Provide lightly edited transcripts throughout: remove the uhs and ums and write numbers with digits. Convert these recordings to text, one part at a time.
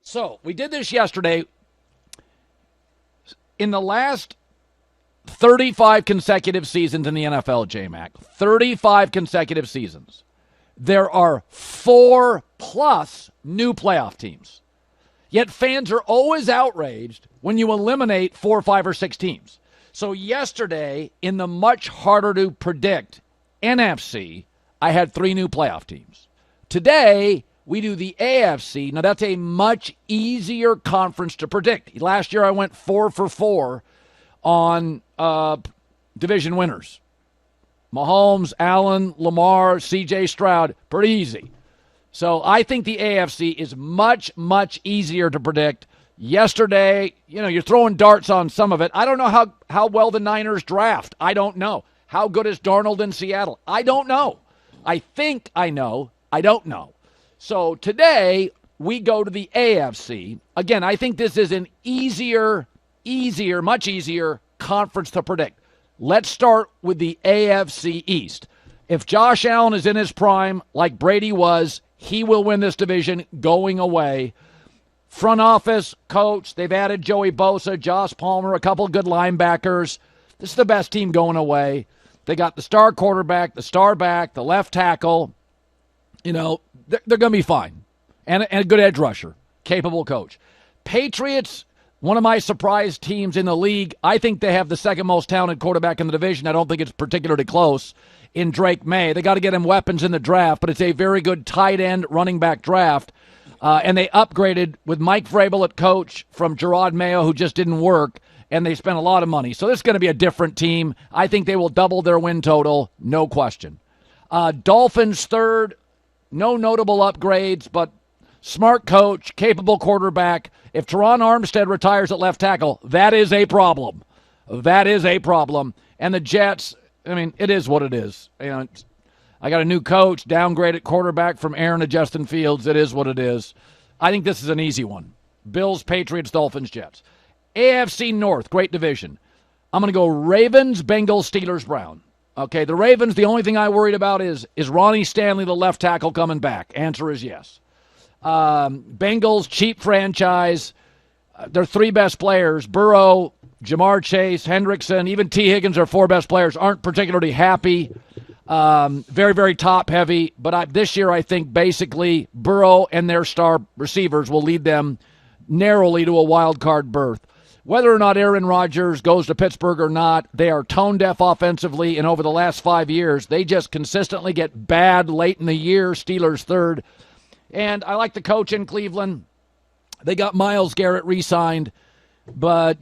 So we did this yesterday. In the last 35 consecutive seasons in the NFL, J-Mac, 35 consecutive seasons, there are 4+ new playoff teams. Yet fans are always outraged when you eliminate 4, 5, or 6 teams. So yesterday, in the much harder to predict NFC, I had 3 new playoff teams. Today, we do the AFC. Now, that's a much easier conference to predict. Last year, I went 4 for 4 on division winners. Mahomes, Allen, Lamar, C.J. Stroud, pretty easy. So I think the AFC is much, much easier to predict. Yesterday, you're throwing darts on some of it. I don't know how well the Niners draft. I don't know. How good is Darnold in Seattle? I don't know. I think I know. I don't know. So today, we go to the AFC. Again, I think this is an much easier conference to predict. Let's start with the AFC East. If Josh Allen is in his prime, like Brady was, he will win this division going away. Front office, coach, they've added Joey Bosa, Josh Palmer, a couple good linebackers. This is the best team going away. They got the star quarterback, the star back, the left tackle. They're going to be fine. And a good edge rusher, capable coach. Patriots, one of my surprise teams in the league. I think they have the second most talented quarterback in the division. I don't think it's particularly close in Drake May. They got to get him weapons in the draft, but it's a very good tight end running back draft. And they upgraded with Mike Vrabel at coach from Gerard Mayo, who just didn't work, and they spent a lot of money. So this is going to be a different team. I think they will double their win total, no question. Dolphins third, no notable upgrades, but smart coach, capable quarterback. If Teron Armstead retires at left tackle, that is a problem. That is a problem. And the Jets, it is what it is. I got a new coach, downgraded quarterback from Aaron to Justin Fields. It is what it is. I think this is an easy one. Bills, Patriots, Dolphins, Jets. AFC North, great division. I'm going to go Ravens, Bengals, Steelers, Brown. Okay, the Ravens, the only thing I worried about is Ronnie Stanley, the left tackle, coming back? Answer is yes. Bengals, cheap franchise. Their 3 best players, Burrow, Jamar Chase, Hendrickson, even T. Higgins, our 4 best players, aren't particularly happy. Very, very top-heavy. But this year, I think basically Burrow and their star receivers will lead them narrowly to a wild card berth. Whether or not Aaron Rodgers goes to Pittsburgh or not, they are tone-deaf offensively, and over the last 5 years, they just consistently get bad late in the year. Steelers third. And I like the coach in Cleveland. They got Myles Garrett re-signed, but,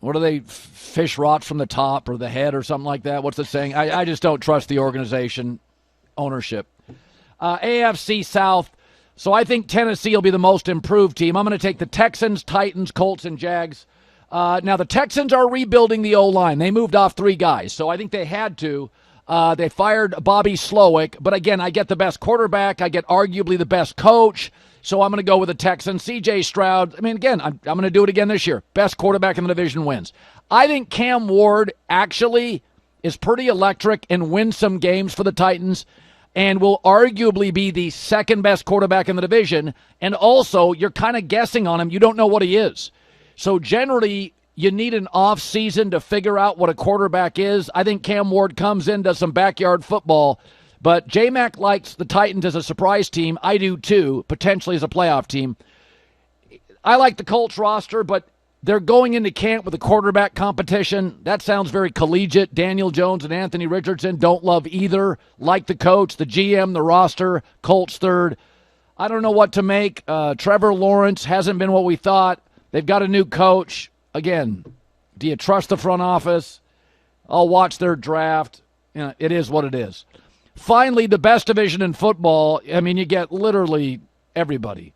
what do they, fish rots from the top or the head or something like that? What's the saying? I just don't trust the organization ownership. AFC South. So I think Tennessee will be the most improved team. I'm going to take the Texans, Titans, Colts, and Jags. Now, the Texans are rebuilding the O-line. They moved off 3 guys, so I think they had to. They fired Bobby Slowick. But, again, I get the best quarterback. I get arguably the best coach. So I'm going to go with the Texans. C.J. Stroud, again, I'm going to do it again this year. Best quarterback in the division wins. I think Cam Ward actually is pretty electric and wins some games for the Titans and will arguably be the second best quarterback in the division. And also, you're kind of guessing on him. You don't know what he is. So generally, you need an off season to figure out what a quarterback is. I think Cam Ward comes in, does some backyard football. But J-Mac likes the Titans as a surprise team. I do too, potentially as a playoff team. I like the Colts roster, but they're going into camp with a quarterback competition. That sounds very collegiate. Daniel Jones and Anthony Richardson don't love either. Like the coach, the GM, the roster, Colts third. I don't know what to make. Trevor Lawrence hasn't been what we thought. They've got a new coach. Again, do you trust the front office? I'll watch their draft. It is what it is. Finally, the best division in football. You get literally everybody.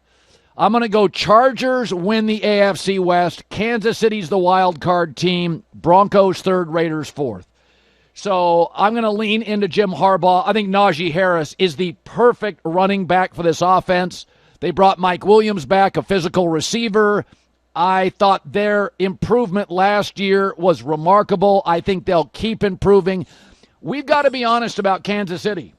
I'm going to go Chargers win the AFC West. Kansas City's the wild card team. Broncos third, Raiders fourth. So I'm going to lean into Jim Harbaugh. I think Najee Harris is the perfect running back for this offense. They brought Mike Williams back, a physical receiver. I thought their improvement last year was remarkable. I think they'll keep improving. We've got to be honest about Kansas City.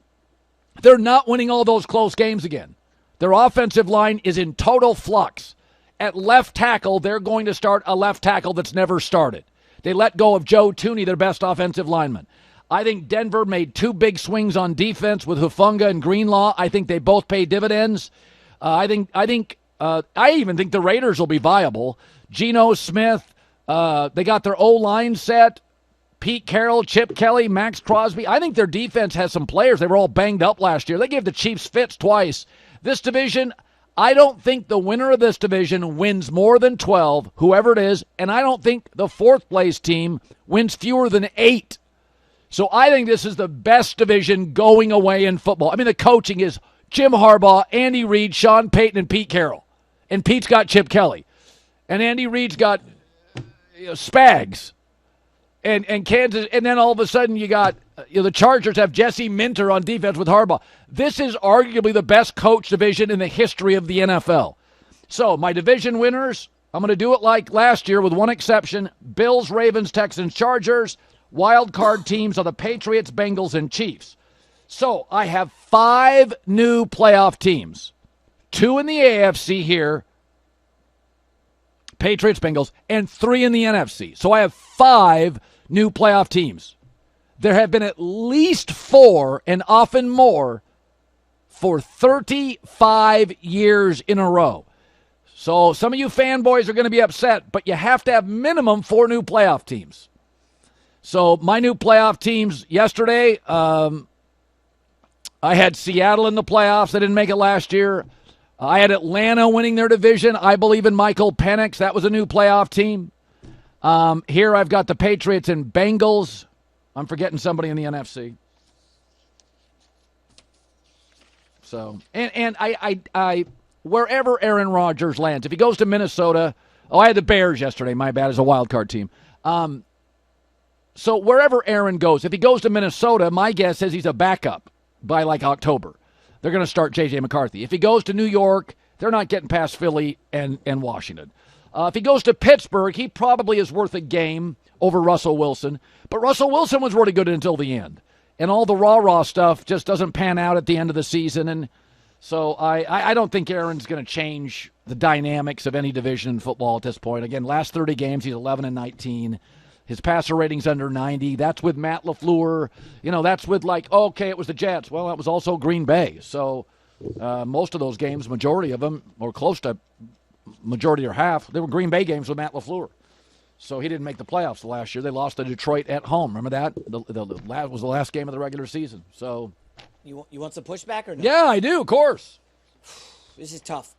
They're not winning all those close games again. Their offensive line is in total flux. At left tackle, they're going to start a left tackle that's never started. They let go of Joe Tooney, their best offensive lineman. I think Denver made 2 big swings on defense with Hufanga and Greenlaw. I think they both pay dividends. I even think the Raiders will be viable. Geno Smith, they got their O-line set. Pete Carroll, Chip Kelly, Max Crosby. I think their defense has some players. They were all banged up last year. They gave the Chiefs fits twice. This division, I don't think the winner of this division wins more than 12, whoever it is, and I don't think the 4th place team wins fewer than 8. So I think this is the best division going away in football. I mean, the coaching is Jim Harbaugh, Andy Reid, Sean Payton, and Pete Carroll. And Pete's got Chip Kelly. And Andy Reid's got Spags. And Kansas, and then all of a sudden you got the Chargers have Jesse Minter on defense with Harbaugh. This is arguably the best coach division in the history of the NFL. So my division winners, I'm going to do it like last year with one exception: Bills, Ravens, Texans, Chargers. Wild card teams are the Patriots, Bengals, and Chiefs. So I have 5 new playoff teams, 2 in the AFC here, Patriots, Bengals, and 3 in the NFC. So I have 5 new playoff teams. There have been at least 4, and often more, for 35 years in a row. So some of you fanboys are going to be upset, but you have to have minimum 4 new playoff teams. So my new playoff teams yesterday, I had Seattle in the playoffs. They didn't make it last year. I had Atlanta winning their division. I believe in Michael Penix. That was a new playoff team. Here I've got the Patriots and Bengals. I'm forgetting somebody in the NFC. So, and I wherever Aaron Rodgers lands, if he goes to Minnesota, I had the Bears yesterday, my bad, as a wild card team. So wherever Aaron goes, if he goes to Minnesota, my guess is he's a backup by like October. They're going to start J.J. McCarthy. If he goes to New York, they're not getting past Philly and Washington. If he goes to Pittsburgh, he probably is worth a game over Russell Wilson. But Russell Wilson was really good until the end. And all the rah-rah stuff just doesn't pan out at the end of the season. And so I don't think Aaron's going to change the dynamics of any division in football at this point. Again, last 30 games, he's 11-19. His passer rating's under 90. That's with Matt LaFleur. That's with okay, it was the Jets. Well, that was also Green Bay. So most of those games, majority of them, or close to majority or half, they were Green Bay games with Matt LaFleur. So he didn't make the playoffs last year. They lost to Detroit at home. Remember that? That was the last game of the regular season. So you want some pushback or no? Yeah, I do, of course. This is tough.